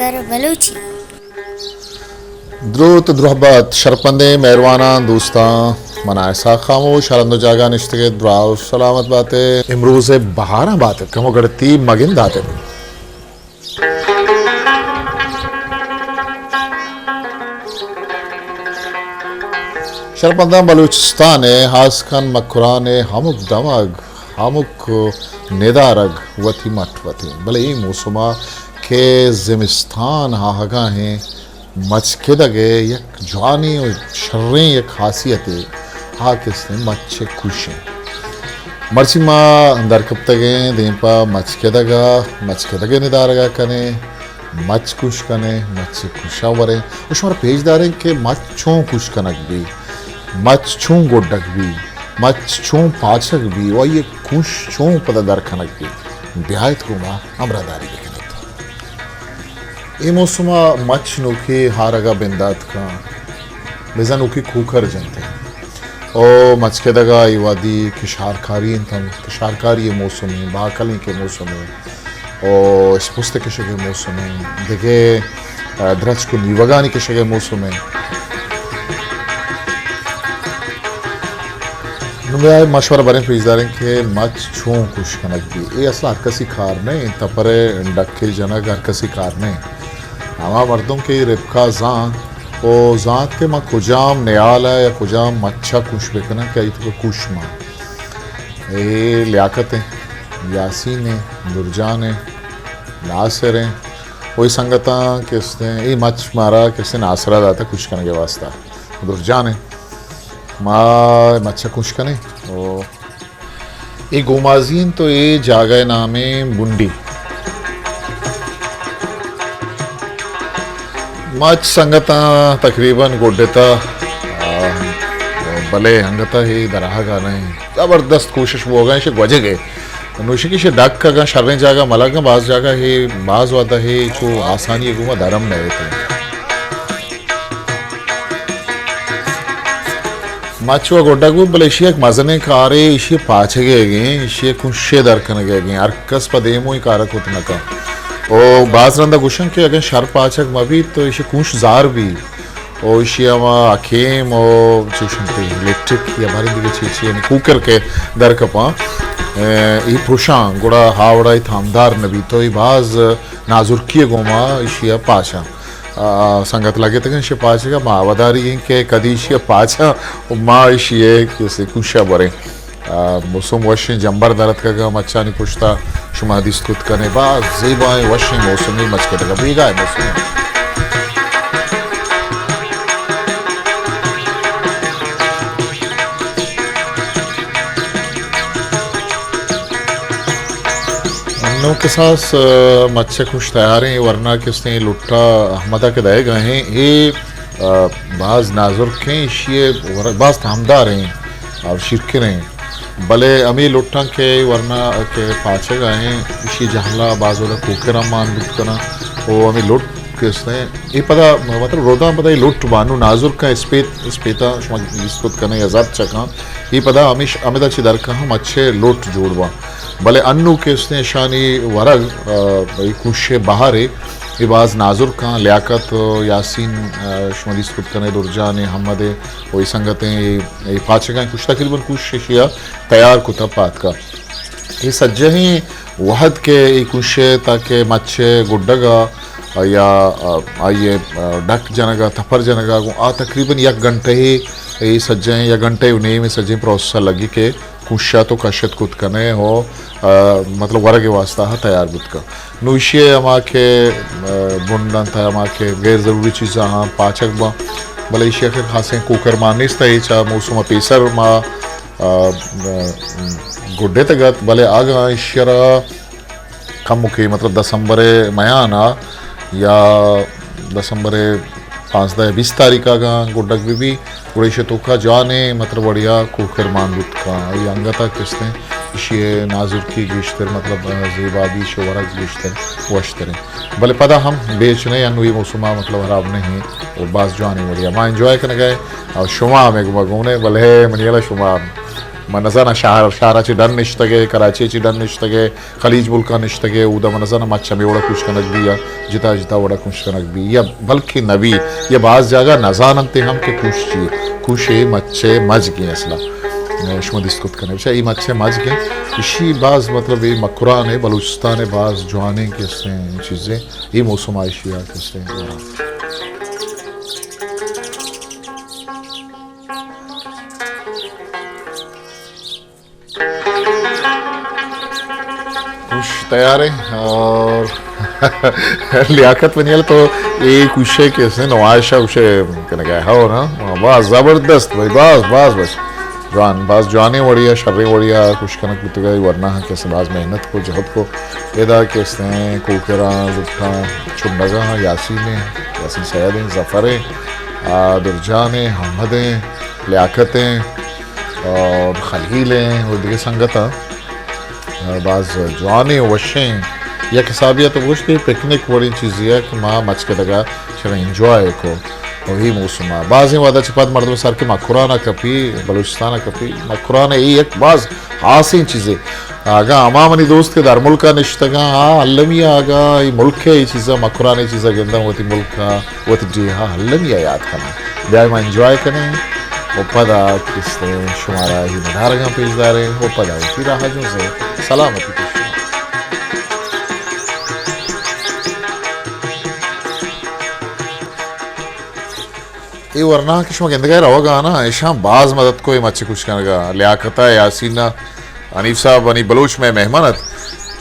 कर बलूची द्रुत द्रुहबत शरपंदे मेहरवाना दोस्तां मनायसा खामोश हरंदो जागा निश्तके द्राव सलामत बातें इमरूज बहारा बातें कमो गड़ती मगिन दाते शरपंदा बलूचिस्तान हासखन मकुरान हमुक दमग हमुक नेदारग वती मठवती भले ई मौसमा के जिमिस्तान हाहगा हैं मचके दगे यक जवानी और शर्रें यक खासियतें हा किसने मच्छे खुशें मर्ची माँ अंदर कब तक देंपा मचके दगे निदारगा कने मच कुछ कने मच्छे खुशा वरे उस मार पेजदारे के मच्छों कुछ कनक भी मच्छों गोडक भी मच्छों पाचक भी और ये खुश छों पदादार खनक भी ब्याहित को माँ अमरादारी ए मौसमा मच नोखे हारगा बिंदात का बेजा नोखे खूकर जनते ओ मचके दगा युवादी किशारकारी तम किशारकारी मौसम में बाकली के मौसम में ओ स्पुस्त के शगे मौसम में देखे द्रच को निवगानी के शगे मौसम में नुमाया मशवरा बने पेजदारें के मच छूं कुछ कनक भी ये असला हर कसी कार नहीं तपरे डक्के जनक हर कसी कार नहीं हमा मर्दों के रिबका जान ओ जात के माँ कुजाम न्याल है या कुजाम मच्छा कुछ बेकना क्या तो कुछ माँ ये लियाकतें यासीन है दुर्जान है नासिर है वही संगता किसने ये मच मारा किसने नासरा दाता कुछ करने के वास्ता दुर्जान है माँ मच्छा कुछ कने ओ ये गोमाजीन तो ये जागए नामे बुंडी मच संगता तकरीबन गोडेता भले हंगता ही दराह गाना है जबरदस्त कोशिश वो होगा इसे वजह गए नोशी की डक का शर्रे जागा मलगा बाज जागा है बाज वादा है जो आसानी है गुमा धर्म नहीं थे मचुआ गोड्डा भले इशी मजने कारे इशी पाचे गए इशी खुशे दरकन गए अर्कस पदेमो ही कारक होते नका ओ बाज रंदा गुशन के अगर शर पाचक मभी तो इशी कुछ जार भी ओ इशी अमा अखेम ओ चुशंती इलेक्ट्रिक या बारी दिगे चीची यानी कुकर के दर कपा ये पुरुषां गुड़ा हावड़ा थामदार नबी तो ये बाज नाजुर्की गोमा इशी पाचा संगत लगे तक इसे पाचेगा मावदारी के कदीशी पाचा माँ इशी किसी कुशा बरे मौसम वशी जंबर दरत का मच्छा नहीं पुछता शुमा दिस्तुत करने बाद ज़ेबाएं वशी मौसम ही मच के तक बीगा है मौसम नो के साथ मच्छे खुश तैयार हैं वरना किसने लुट्टा अहमदा के दए गए हैं ये बाज नाजुर के ये बाज थामदार हैं और शिरके हैं भले अमी लुट्टा के वरना के पाचे गए हैं इसी जहला बाज वाला कुकरा मान लुट करना वो अमी लुट किसने ये पता मतलब रोदा पता ये लुट बानू नाजुर का स्पेता इस्तुत करने या ज़ात चका ये पता अमिश अमिता चिदर का हम अच्छे लुट जोड़वा भले अन्नू के उसने शानी वरग कुशे बहारे ये बाज नाजुर का लियाकत यासीन शुमली स्कुत करने दुर्जान हमदे वही संगतें ये पाँच का कुछ तकरीबन कुछ शिया तैयार कुता पात का ये सज्जे ही वहद के कुशे ताकि मच्छे गुड्डगा या आइए डक जनगा थपर जनगा आ तकरीबन एक घंटे ही ये सज्जे या घंटे उन्हें में सज्जे प्रोसेस लगी के कुशा तो कशत कुत कने हो मतलब वरगे वास्ता है तैयार बुत का नूशिये अमा के बुंडन था अमा के गैर ज़रूरी चीज़ हाँ पाचक बा भले इशिया के खासे कुकर मानिस था इचा मौसम पेसर माँ गुड्डे तगत भले आगा इशिया कम मुखी मतलब दिसंबरे मयाना या दिसंबरे 5-20 तारीख का गुड्डक भी गुड़ेशे तो का जाने मतलब बढ़िया कुकर मानबुत का ये अंगता किसने इशी नाजुर की गिश्तर मतलब ज़ेबादी शोवरक गिश्तर वश्तरें भले पता हम बेचने या नुई मौसमा मतलब हराब नहीं और बास जाने बढ़िया माँ एंजॉय करने गए और शुमा में घूमने भले मनियाला शुमा मनजाना शहराची डन निश्तगे कराचीची डन निश्तगे खलीज मुल्का निश्तगे उदा मनजाना मच्छा में वड़ा कुछ कनक भी या जिता जिता वड़ा कुछ कनक भी या बल्कि नबी ये बाज जगह नजानते हम के कुशे मच्छे मज गए असला शुमा दिस्कुत करने विषय ये मच्छे मज गए इसी बाज मतलब ये मकुरान है बलूचिस्तान है बाज जवाने के चीज़ें ये मौसम आयशिया के तैयार है और लियाकत बनियल तो ये कुशे कैसे नवाशा उसे कहने गया हो ना बस ज़बरदस्त भाई बस जान बस जाने वड़िया शर्रे वड़िया कुछ कनक बीत गई वरना कैसे बाज मेहनत को जहद को एदा कैसे कोकरा लुट्ठा चुंडगा यासीन सैयद ज़फ़र दुरजान हमद लियाकतें और खलीलें और दिखे संगता बाज जवानी वशें या किसाबिया तो वो पिकनिक बड़ी चीज़ है कि माँ मच के लगा चलो इंजॉय को वही मौसम बाज़ वादा चिपात मर्द सर के मकुराना कपी बलूचिस्तान कपी मकुराना ये एक बाज़ हासिन चीज़ें आगा अमामनी दोस्त के दार मुल्क निश्तगा अल्लमिया आगा ये मुल्क है ये चीज़ें मकुराना चीज़ें गंदा होती मुल्क का वो तो जी हाँ अल्लमिया याद करना ब्याह में इंजॉय करें वो पदा किसने शुमारा ही नधारगा पेशदार है वो पदा उसी राहजों से सलामती के ये वरना किश में गंदगा रहोगा ना ऐशा बाज मदद को ये मच्छी कुछ करनेगा लियाकता यासीना अनीफ साहब बनी बलूच में मेहमानत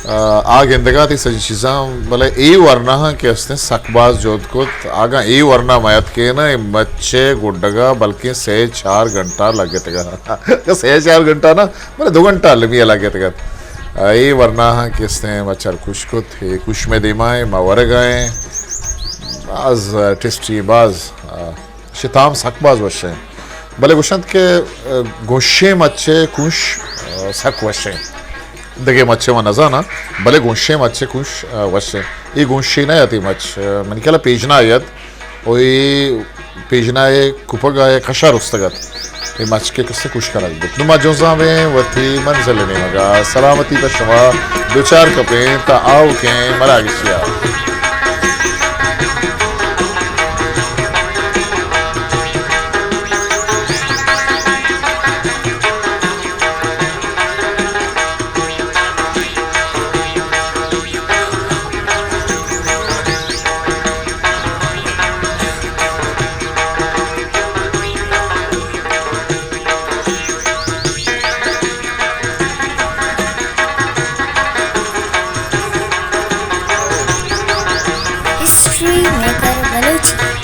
आ गंदगा थी सजी चीज़ा भले ए वरना के हस्ते सकबाज जोत को आगा ए वरना मयत के ना मच्छे गुड्डगा बल्कि 4 घंटा लगे तक 4 घंटा ना भले 2 घंटा लमिया लगे तक ए वरना के हस्ते मच्छर कुछ को थे कुछ में दिमाए मावर गए बाज टेस्टी बाज शिताम सकबाज वशे भले गुशंत के गोशे मच्छे कुछ सक वशे देखिए मच्छे में नजा ना भले गोशे मच्छे कुछ वशे ये गोशे ना आती मच्छ मैंने क्या पेजना आयत और ये पेजना ये कुपगा ये कशार उस्तगत ये मच्छ के किससे कुछ करा दे नुमा जोज़ा में वती मंजिल नहीं मगा सलामती का शमा 2-4 कपे ता आओ के मरा गिसिया History Maker Balochi.